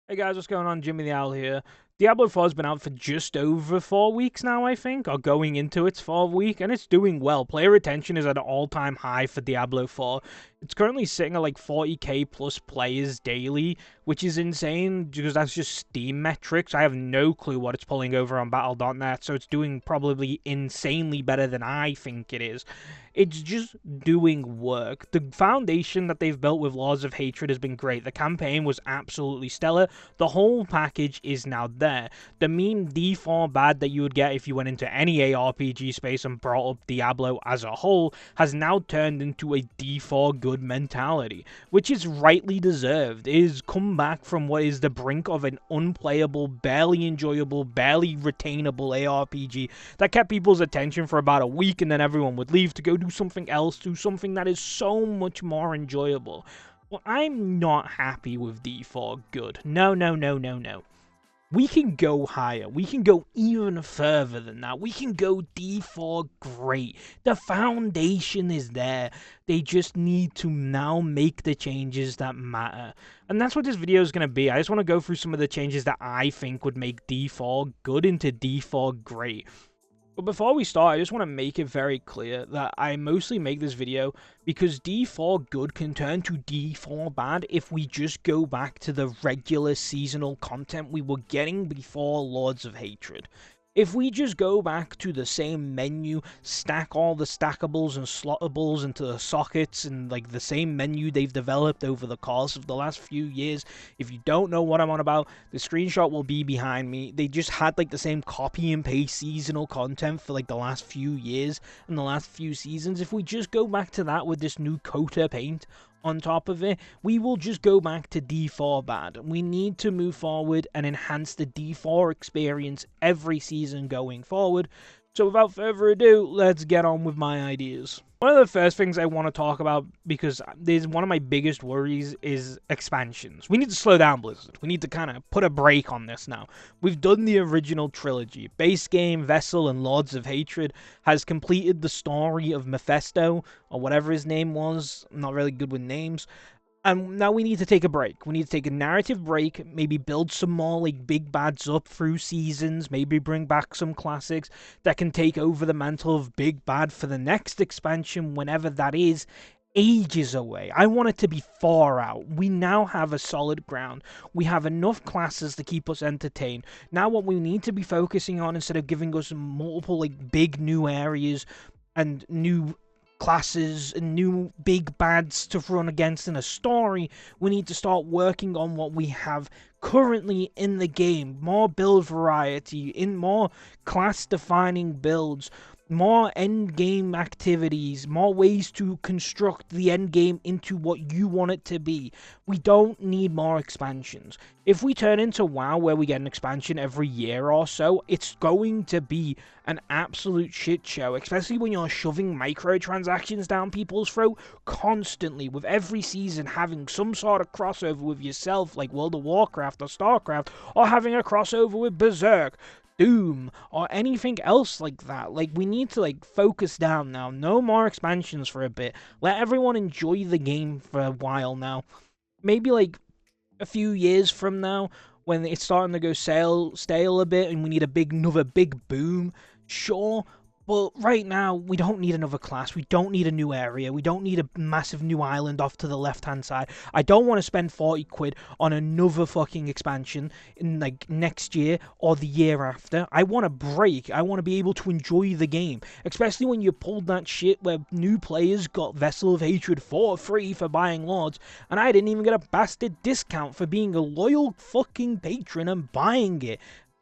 Hey guys, what's going on? Jimmy the Owl here. Diablo 4 has been out for just over 4 weeks now, I think, or going into its 4th week, and it's doing well. Player retention is at an all-time high for Diablo 4. It's currently sitting at like 40k plus players daily, which is insane because that's just Steam metrics. I have no clue what it's pulling over on Battle.net, so it's doing probably insanely better than I think it is. It's just doing work. The foundation that they've built with Laws of Hatred has been great. The campaign was absolutely stellar. The whole package is now there. The meme D4 bad that you would get if you went into any ARPG space and brought up Diablo as a whole has now turned into a D4 good mentality, which is rightly deserved. It has come back from what is the brink of an unplayable, barely enjoyable, barely retainable ARPG that kept people's attention for about a week and then everyone would leave to go do something else, do something that is so much more enjoyable. Well, I'm not happy with D4 good. No, no, no, no, no. We can go higher. We can go even further than that. We can go D4 great. The foundation is there. They just need to now make the changes that matter. And that's what this video is going to be. I just want to go through some of the changes that I think would make D4 good into D4 great. But before we start, I just want to make it very clear that I mostly make this video because D4 good can turn to D4 bad if we just go back to the regular seasonal content we were getting before Lords of Hatred. If we just go back to the same menu, stack all the stackables and slottables into the sockets and like the same menu they've developed over the course of the last few years, if you don't know what I'm on about, the screenshot will be behind me. They just had like the same copy and paste seasonal content for like the last few years and the last few seasons. If we just go back to that with this new coat of paint on top of it, we will just go back to D4 bad. We need to move forward and enhance the D4 experience every season going forward. So without further ado, let's get on with my ideas. One of the first things I want to talk about, because there's one of my biggest worries, is expansions. We need to slow down, Blizzard. We need to kind of put a break on this now. We've done the original trilogy. Base game, Vessel, and Lords of Hatred has completed the story of Mephisto, or whatever his name was. I'm not really good with names. And now we need to take a break. We need to take a narrative break, maybe build some more like big bads up through seasons, maybe bring back some classics that can take over the mantle of big bad for the next expansion, whenever that is, ages away. I want it to be far out. We now have a solid ground. We have enough classes to keep us entertained. Now what we need to be focusing on, instead of giving us multiple like big new areas and new classes and new big bads to run against in a story, we need to start working on what we have currently in the game. More build variety, in more class defining builds, more end game activities, more ways to construct the end game into what you want it to be. We don't need more expansions. If we turn into WoW where we get an expansion every year or so, it's going to be an absolute shit show, especially when you're shoving microtransactions down people's throat constantly, with every season having some sort of crossover with yourself, like World of Warcraft or StarCraft, or having a crossover with Berserk, Doom, or anything else like that. Like, we need to like focus down now. No more expansions for a bit. Let everyone enjoy the game for a while now. Maybe like a few years from now, when it's starting to go stale a bit and we need another big boom, sure. But right now, we don't need another class. We don't need a new area. We don't need a massive new island off to the left-hand side. I don't want to spend 40 quid on another fucking expansion in like next year or the year after. I want a break. I want to be able to enjoy the game. Especially when you pulled that shit where new players got Vessel of Hatred for free for buying Lords, and I didn't even get a bastard discount for being a loyal fucking patron and buying it.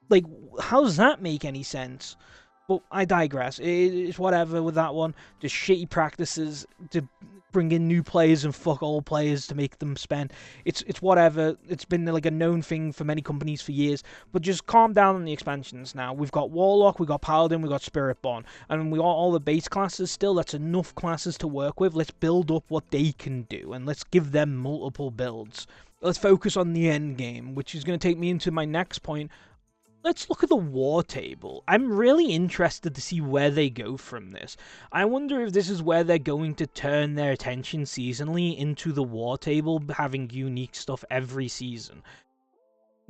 Like, how does that make any sense? But I digress. It's whatever with that one. Just shitty practices to bring in new players and fuck old players to make them spend. It's whatever. It's been like a known thing for many companies for years. But just calm down on the expansions now. We've got Warlock, we've got Paladin, we've got Spiritborn. And we got all the base classes still. That's enough classes to work with. Let's build up what they can do. And let's give them multiple builds. Let's focus on the end game, which is going to take me into my next point. Let's look at the war table. I'm really interested to see where they go from this. I wonder if this is where they're going to turn their attention seasonally into the war table, having unique stuff every season.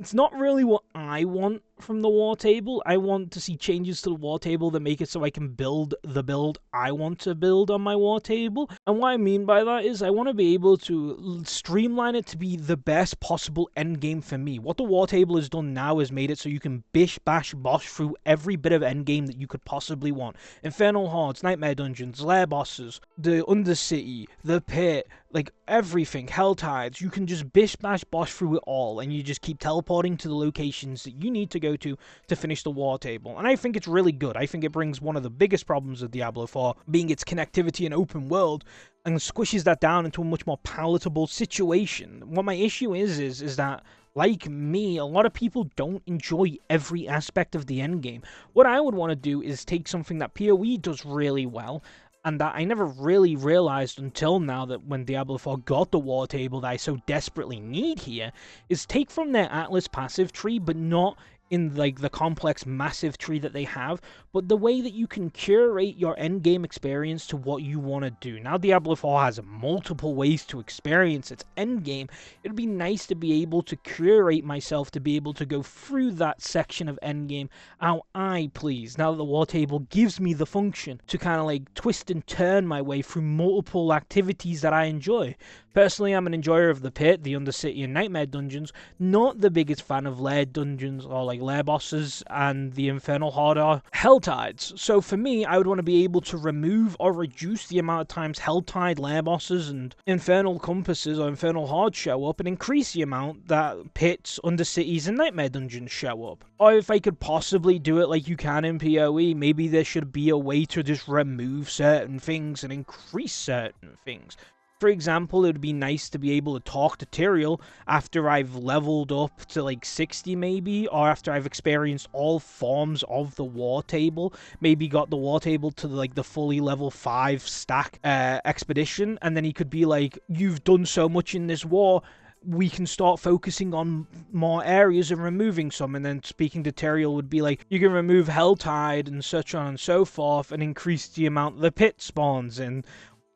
It's not really what I want from the war table. I want to see changes to the war table that make it so I can build the build I want to build on my war table. And what I mean by that is I want to be able to streamline it to be the best possible endgame for me. What the war table has done now is made it so you can bish bash bosh through every bit of endgame that you could possibly want. Infernal Hordes, Nightmare Dungeons, Lair Bosses, the Undercity, the Pit, like everything, Hell Tides. You can just bish bash bosh through it all, and you just keep teleporting to the locations that you need to go to finish the war table. And I think it's really good. I think it brings one of the biggest problems of Diablo 4, being its connectivity and open world, and squishes that down into a much more palatable situation. What my issue is that, like me, a lot of people don't enjoy every aspect of the endgame. What I would want to do is take something that PoE does really well, and that I never really realized until now, that when Diablo 4 got the war table that I so desperately need here, is take from their Atlas passive tree, but not in like the complex massive tree that they have, but the way that you can curate your endgame experience to what you want to do. Now Diablo 4 has multiple ways to experience its endgame. It'd be nice to be able to curate myself to be able to go through that section of endgame how I please. Now that the war table gives me the function to kind of like twist and turn my way through multiple activities that I enjoy. Personally, I'm an enjoyer of the Pit, the Undercity, and Nightmare Dungeons. Not the biggest fan of Lair Dungeons or like Lair Bosses and the Infernal Horde or Hell Tides. So for me, I would want to be able to remove or reduce the amount of times Hell Tide, Lair Bosses, and Infernal Compasses or Infernal Horde show up, and increase the amount that Pits, Undercities, and Nightmare Dungeons show up. Or if I could possibly do it like you can in PoE, maybe there should be a way to just remove certain things and increase certain things. For example, it would be nice to be able to talk to Tyrael after I've leveled up to like 60 maybe, or after I've experienced all forms of the war table, maybe got the war table to like the fully level 5 stack expedition, and then he could be like, you've done so much in this war, we can start focusing on more areas and removing some. And then speaking to Tyrael would be like, you can remove Helltide and such on and so forth, and increase the amount the Pit spawns in.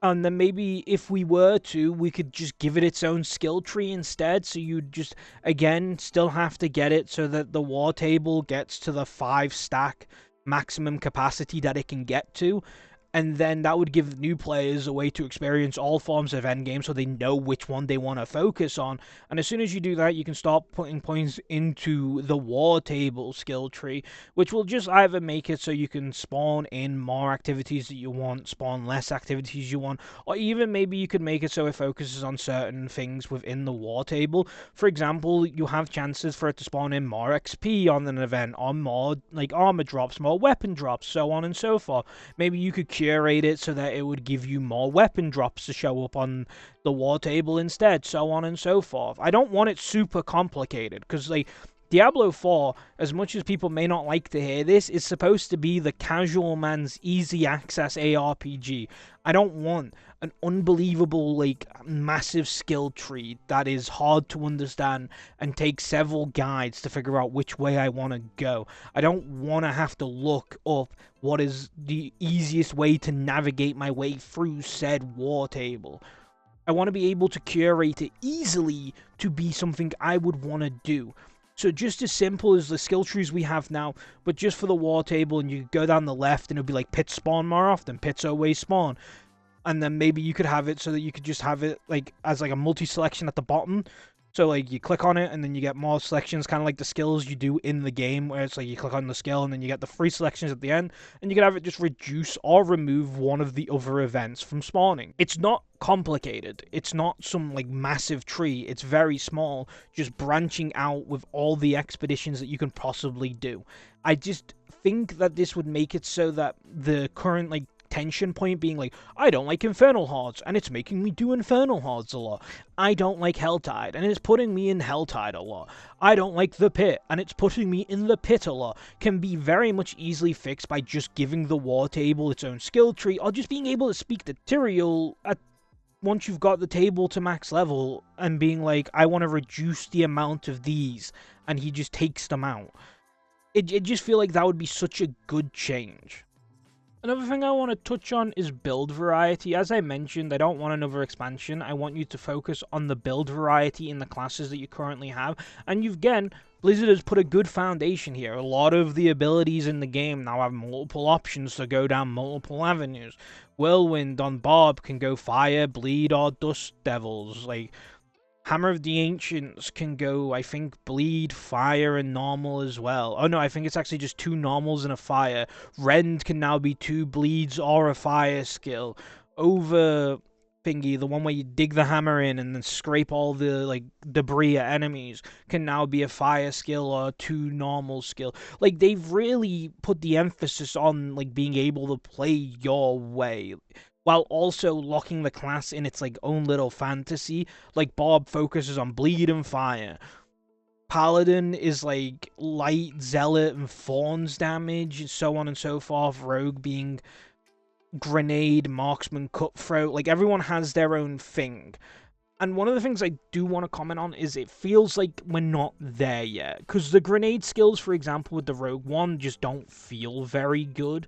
And then maybe if we were to, we could just give it its own skill tree instead. So you'd just, again, still have to get it so that the war table gets to the 5 stack maximum capacity that it can get to. And then that would give new players a way to experience all forms of endgame so they know which one they want to focus on. And as soon as you do that, you can start putting points into the war table skill tree, which will just either make it so you can spawn in more activities that you want, spawn less activities you want, or even maybe you could make it so it focuses on certain things within the war table. For example, you have chances for it to spawn in more XP on an event, or more like armor drops, more weapon drops, so on and so forth. Maybe you could curate it so that it would give you more weapon drops to show up on the war table instead, so on and so forth. I don't want it super complicated, because like Diablo 4, as much as people may not like to hear this, is supposed to be the casual man's easy access ARPG. I don't want an unbelievable, like, massive skill tree that is hard to understand and take several guides to figure out which way I want to go. I don't want to have to look up what is the easiest way to navigate my way through said war table. I want to be able to curate it easily to be something I would want to do. So just as simple as the skill trees we have now, but just for the war table, and you go down the left and it'll be like pits spawn more often, pits always spawn. And then maybe you could have it so that you could just have it like as like a multi-selection at the bottom. So like you click on it and then you get more selections, kind of like the skills you do in the game, where it's like you click on the skill and then you get the 3 selections at the end, and you can have it just reduce or remove one of the other events from spawning. It's not complicated. It's not some like massive tree. It's very small, just branching out with all the expeditions that you can possibly do. I just think that this would make it so that the current like tension point being like, I don't like Infernal Hordes, and it's making me do Infernal Hordes a lot. I don't like Helltide, and it's putting me in Helltide a lot. I don't like the Pit, and it's putting me in the Pit a lot. Can be very much easily fixed by just giving the war table its own skill tree, or just being able to speak to Tyrael once you've got the table to max level, and being like, I want to reduce the amount of these, and he just takes them out. It just feel like that would be such a good change. Another thing I want to touch on is build variety. As I mentioned, I don't want another expansion. I want you to focus on the build variety in the classes that you currently have. And you've, again, Blizzard has put a good foundation here. A lot of the abilities in the game now have multiple options to go down multiple avenues. Whirlwind on Bob can go fire, bleed, or dust devils. Like, Hammer of the Ancients can go, I think, bleed, fire, and normal as well. Oh no, I think it's actually just 2 normals and a fire. Rend can now be 2 bleeds or a fire skill. Over thingy, the one where you dig the hammer in and then scrape all the like debris at enemies, can now be a fire skill or 2 normal skill. Like, they've really put the emphasis on like being able to play your way, while also locking the class in its like own little fantasy. Like, Bob focuses on bleed and fire. Paladin is like light, zealot, and thorns damage, so on and so forth. Rogue being grenade, marksman, cutthroat. Like, everyone has their own thing. And one of the things I do want to comment on is it feels like we're not there yet. Because the grenade skills, for example, with the Rogue One just don't feel very good.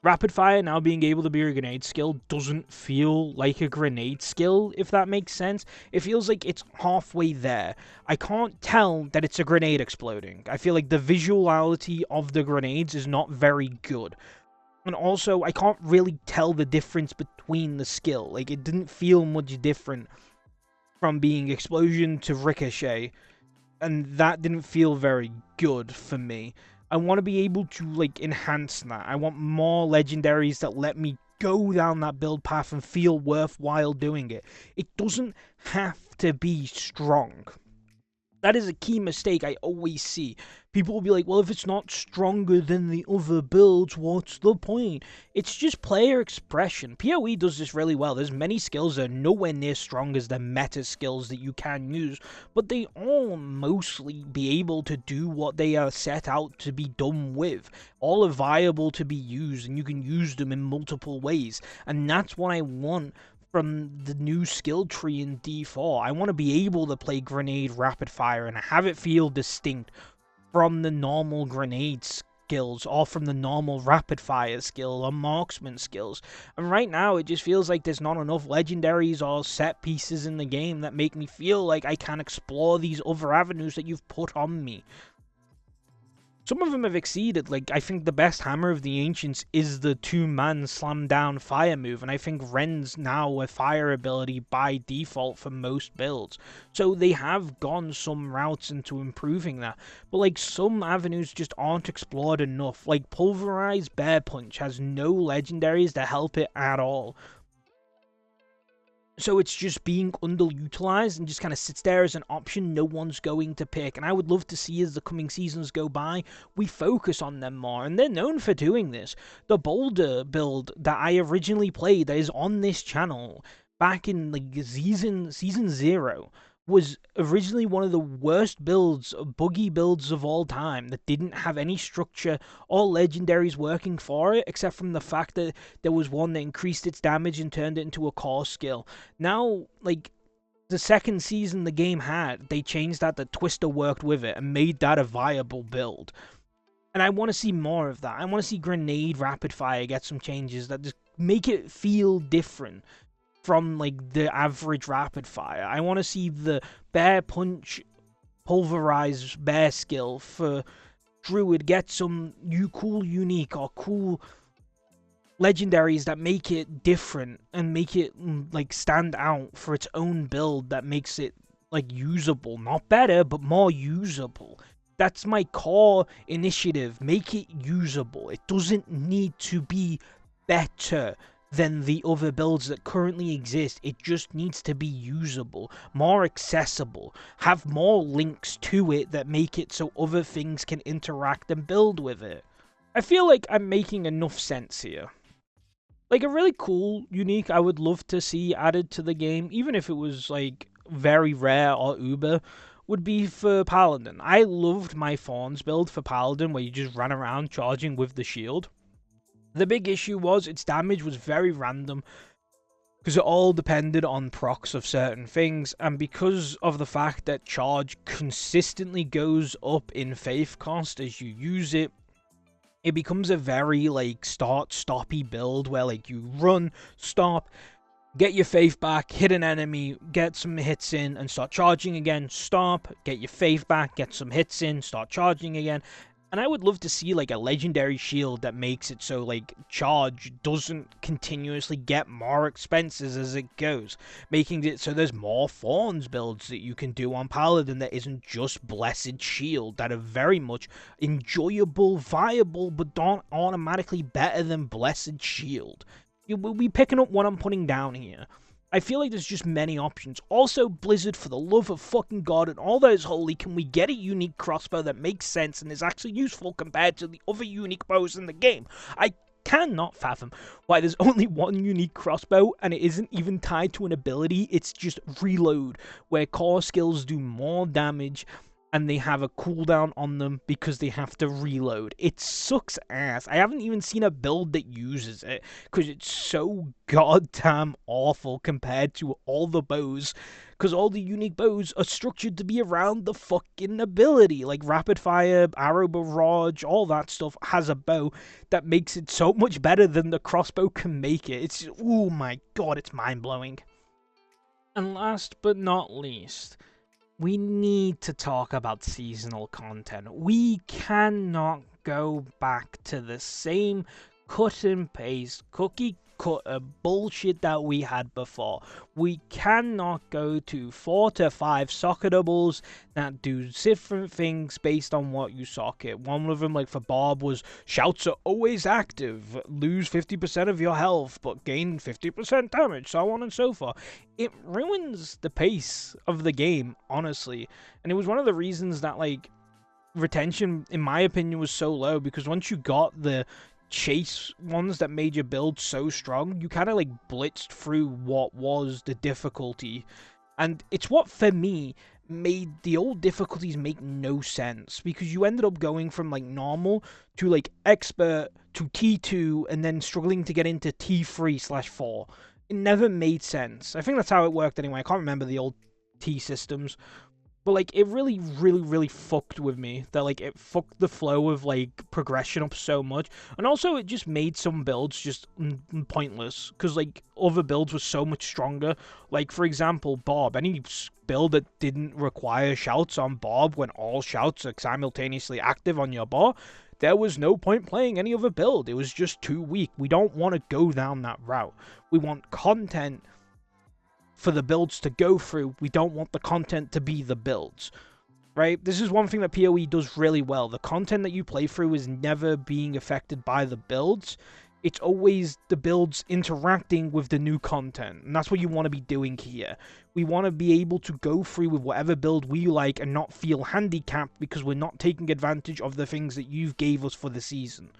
Rapid fire now being able to be a grenade skill doesn't feel like a grenade skill, if that makes sense. It feels like it's halfway there. I can't tell that it's a grenade exploding. I feel like the visuality of the grenades is not very good. And also, I can't really tell the difference between the skill. Like, it didn't feel much different from being explosion to ricochet. And that didn't feel very good for me. I want to be able to, like, enhance that. I want more legendaries that let me go down that build path and feel worthwhile doing it. It doesn't have to be strong. That is a key mistake I always see. People will be like, well, if it's not stronger than the other builds, what's the point? It's just player expression. PoE does this really well. There's many skills that are nowhere near strong as the meta skills that you can use, but they all mostly be able to do what they are set out to be done with. All are viable to be used, and you can use them in multiple ways. And that's what I want from the new skill tree in D4. I want to be able to play grenade rapid fire and have it feel distinct from the normal grenade skills or from the normal rapid fire skill or marksman skills. And right now it just feels like there's not enough legendaries or set pieces in the game that make me feel like I can explore these other avenues that you've put on me. Some of them have exceeded. Like, I think the best Hammer of the Ancients is the 2-man slam down fire move, and I think Ren's now a fire ability by default for most builds. So they have gone some routes into improving that, but like, some avenues just aren't explored enough. Like, Pulverize Bear Punch has no legendaries that help it at all. So it's just being underutilized and just kind of sits there as an option no one's going to pick. And I would love to see, as the coming seasons go by, we focus on them more. And they're known for doing this. The Boulder build that I originally played that is on this channel back in like season 0 was originally one of the worst builds, buggy builds of all time, that didn't have any structure or legendaries working for it, except from the fact that there was one that increased its damage and turned it into a core skill. Now, like, the second season the game had, they changed that, the Twister worked with it and made that a viable build. And I want to see more of that. I want to see Grenade Rapid Fire get some changes that just make it feel different from like the average rapid fire. I want to see the Bear Punch Pulverize Bear skill for Druid get some cool, unique, or cool legendaries that make it different and make it like stand out for its own build, that makes it like usable. Not better, but more usable. That's my core initiative. Make it usable. It doesn't need to be better than the other builds that currently exist. It just needs to be usable, more accessible, have more links to it that make it so other things can interact and build with it. I feel like I'm making enough sense here. Like, a really cool, unique, I would love to see added to the game, even if it was like very rare or uber, would be for Paladin. I loved my Thorns build for Paladin, where you just ran around charging with the shield. The big issue was its damage was very random, because it all depended on procs of certain things, and because of the fact that charge consistently goes up in faith cost as you use it, it becomes a very like start-stoppy build where like you run, stop, Get your faith back, hit an enemy, get some hits in, and start charging again. Stop, get your faith back, get some hits in, start charging again. And I would love to see like a legendary shield that makes it so like charge doesn't continuously get more expenses as it goes, making it so there's more Thorns builds that you can do on Paladin that isn't just Blessed Shield, that are very much enjoyable, viable, but don't automatically better than Blessed Shield. You will be picking up what I'm putting down here. I feel like there's just many options. Also, Blizzard, for the love of fucking God and all that is holy, can we get a unique crossbow that makes sense and is actually useful compared to the other unique bows in the game? I cannot fathom why there's only one unique crossbow and it isn't even tied to an ability. It's just reload, where core skills do more damage and they have a cooldown on them because they have to reload. It sucks ass. I haven't even seen a build that uses it because it's so goddamn awful compared to all the bows, because all the unique bows are structured to be around the fucking ability. Like Rapid Fire, Arrow Barrage, all that stuff has a bow that makes it so much better than the crossbow can make it. It's, oh my god, it's mind-blowing. And last but not least, we need to talk about seasonal content. We cannot go back to the same cut and paste, cookie cutter bullshit that we had before. We cannot go to 4 to 5 socketables that do different things based on what you socket. One of them, like for Bob, was shouts are always active, lose 50% of your health but gain 50% damage, so on and so forth. It ruins the pace of the game, honestly, and it was one of the reasons that like retention, in my opinion, was so low, because once you got the chase ones that made your build so strong, you kind of like blitzed through what was the difficulty. And it's what, for me, made the old difficulties make no sense, because you ended up going from like normal to like expert to T2 and then struggling to get into T3/4. It never made sense. I think that's how it worked anyway. I can't remember the old T systems. But, like, it really fucked with me. That, like, it fucked the flow of, like, progression up so much. And also, it just made some builds just pointless. Because, like, other builds were so much stronger. Like, for example, Bob. Any build that didn't require shouts on Bob when all shouts are simultaneously active on your bar, there was no point playing any other build. It was just too weak. We don't want to go down that route. We want content for the builds to go through. We don't want the content to be the builds, right? This is one thing that PoE does really well. The content that you play through is never being affected by the builds. It's always the builds interacting with the new content, and that's what you want to be doing here. We want to be able to go through with whatever build we like and not feel handicapped because we're not taking advantage of the things that you've gave us for the season.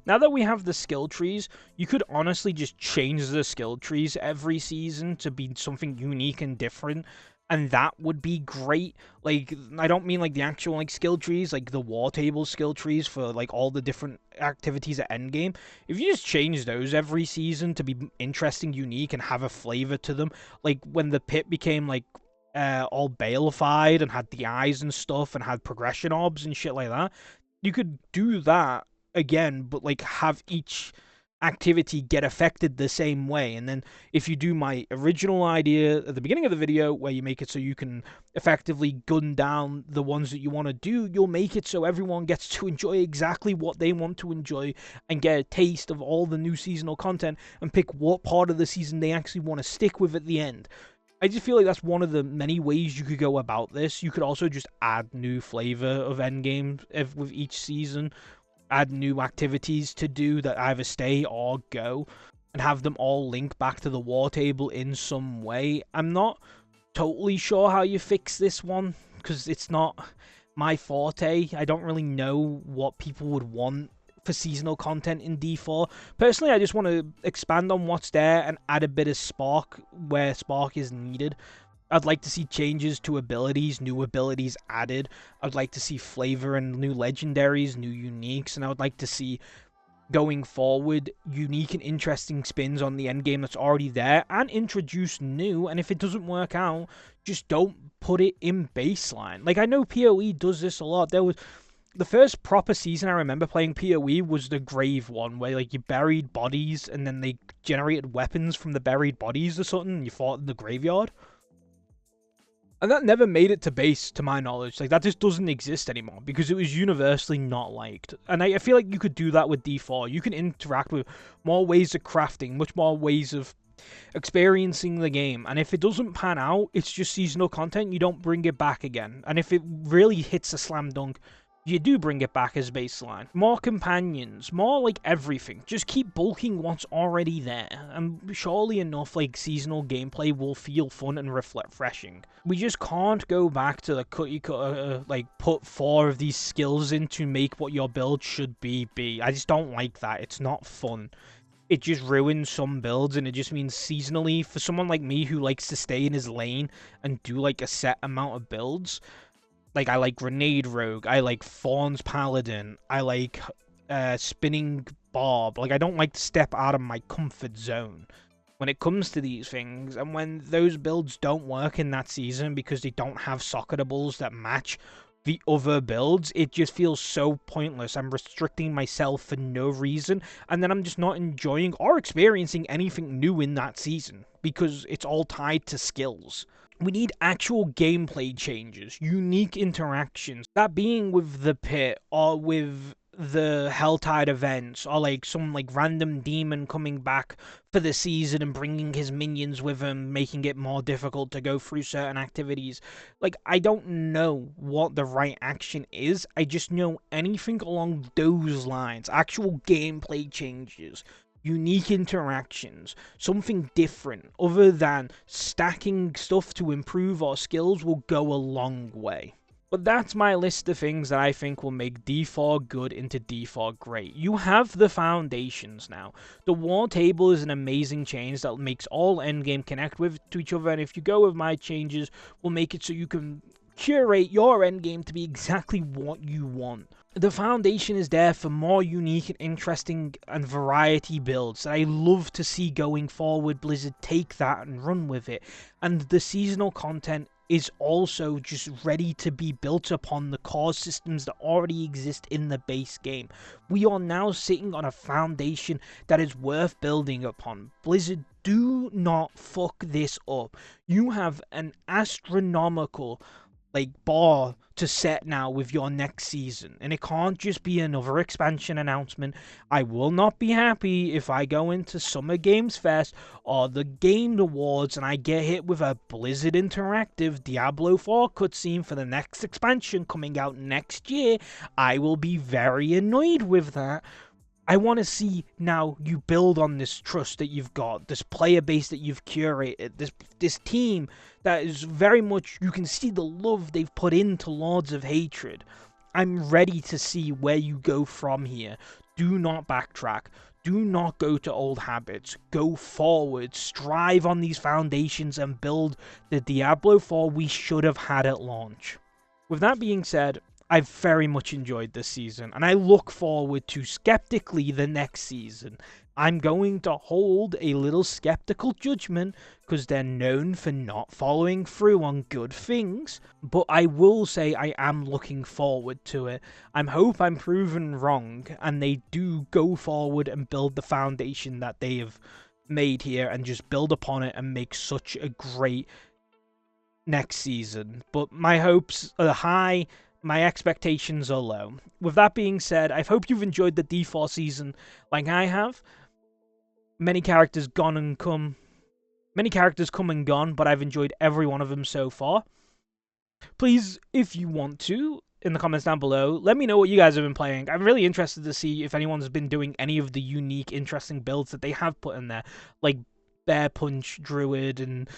Now that we have the skill trees, you could honestly just change the skill trees every season to be something unique and different, and that would be great. Like, I don't mean like the actual like skill trees, like the war table skill trees for like all the different activities at endgame. If you just change those every season to be interesting, unique, and have a flavor to them, like when the pit became like all balified and had the eyes and stuff and had progression orbs and shit like that, you could do that again, but like have each activity get affected the same way. And then if you do my original idea at the beginning of the video, where you make it so you can effectively gun down the ones that you want to do, you'll make it so everyone gets to enjoy exactly what they want to enjoy and get a taste of all the new seasonal content and pick what part of the season they actually want to stick with at the end. I just feel like that's one of the many ways you could go about this. You could also just add new flavor of endgame with each season, add new activities to do that either stay or go, and have them all link back to the war table in some way. I'm not totally sure how you fix this one, because it's not my forte. I don't really know what people would want for seasonal content in D4. Personally, I just want to expand on what's there and add a bit of spark where spark is needed. I'd like to see changes to abilities, new abilities added. I'd like to see flavor and new legendaries, new uniques, and I would like to see, going forward, unique and interesting spins on the endgame that's already there, and introduce new. And if it doesn't work out, just don't put it in baseline. Like, I know PoE does this a lot. There was the first proper season I remember playing PoE was the Grave one, where like you buried bodies and then they generated weapons from the buried bodies or something, and you fought in the graveyard. And that never made it to base, to my knowledge. Like, that just doesn't exist anymore, because it was universally not liked. And I feel like you could do that with D4. You can interact with more ways of crafting, much more ways of experiencing the game. And if it doesn't pan out, it's just seasonal content, you don't bring it back again. And if it really hits a slam dunk, you do bring it back as baseline. More companions, more like everything. Just keep bulking what's already there. And surely enough, like, seasonal gameplay will feel fun and refreshing. We just can't go back to the cookie cutter, like, put 4 of these skills in to make what your build should be. I just don't like that. It's not fun. It just ruins some builds, and it just means seasonally, for someone like me who likes to stay in his lane and do, like, a set amount of builds, like, I like Grenade Rogue, I like Thorns Paladin, I like Spinning Barb. Like, I don't like to step out of my comfort zone when it comes to these things. And when those builds don't work in that season because they don't have socketables that match the other builds, it just feels so pointless. I'm restricting myself for no reason, and then I'm just not enjoying or experiencing anything new in that season because it's all tied to skills. We need actual gameplay changes, unique interactions. That being with the pit, or with the Helltide events, or like some like random demon coming back for the season and bringing his minions with him, making it more difficult to go through certain activities. Like, I don't know what the right action is. I just know anything along those lines, actual gameplay changes, unique interactions, something different other than stacking stuff to improve our skills will go a long way. But that's my list of things that I think will make D4 good into D4 great. You have the foundations now. The war table is an amazing change that makes all endgame connect to each other, and if you go with my changes, we'll make it so you can curate your endgame to be exactly what you want. The foundation is there for more unique and interesting and variety builds that I love to see going forward. Blizzard take that and run with it. And the seasonal content is also just ready to be built upon the core systems that already exist in the base game. We are now sitting on a foundation that is worth building upon. Blizzard, do not fuck this up. You have an astronomical bar to set now with your next season, and it can't just be another expansion announcement. I will not be happy if I go into Summer Games Fest or the Game Awards and I get hit with a Blizzard Interactive Diablo 4 cutscene for the next expansion coming out next year. I will be very annoyed with that. I want to see now you build on this trust that you've got, this player base that you've curated, this team that is very much, you can see the love they've put into Lords of Hatred. I'm ready to see where you go from here. Do not backtrack. Do not go to old habits. Go forward. Strive on these foundations and build the Diablo 4 we should have had at launch. With that being said, I've very much enjoyed this season, and I look forward to skeptically the next season. I'm going to hold a little skeptical judgment because they're known for not following through on good things, but I will say I am looking forward to it. I hope I'm proven wrong and they do go forward and build the foundation that they have made here and just build upon it and make such a great next season. But my hopes are high. My expectations are low. With that being said, I hope you've enjoyed the D4 season like I have. Many characters come and gone, but I've enjoyed every one of them so far. Please, if you want to, in the comments down below, let me know what you guys have been playing. I'm really interested to see if anyone's been doing any of the unique, interesting builds that they have put in there, like Bear Punch, Druid, and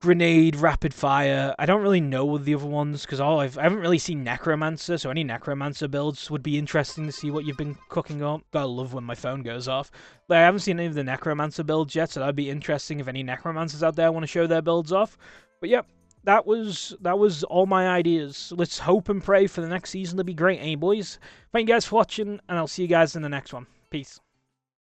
Grenade, Rapid Fire. I don't really know the other ones because I haven't really seen Necromancer, so any Necromancer builds would be interesting to see what you've been cooking up. Gotta love when my phone goes off. But I haven't seen any of the Necromancer builds yet, so that'd be interesting if any Necromancers out there want to show their builds off. But yep, that was all my ideas. Let's hope and pray for the next season to be great, eh, boys? Thank you guys for watching, and I'll see you guys in the next one. Peace.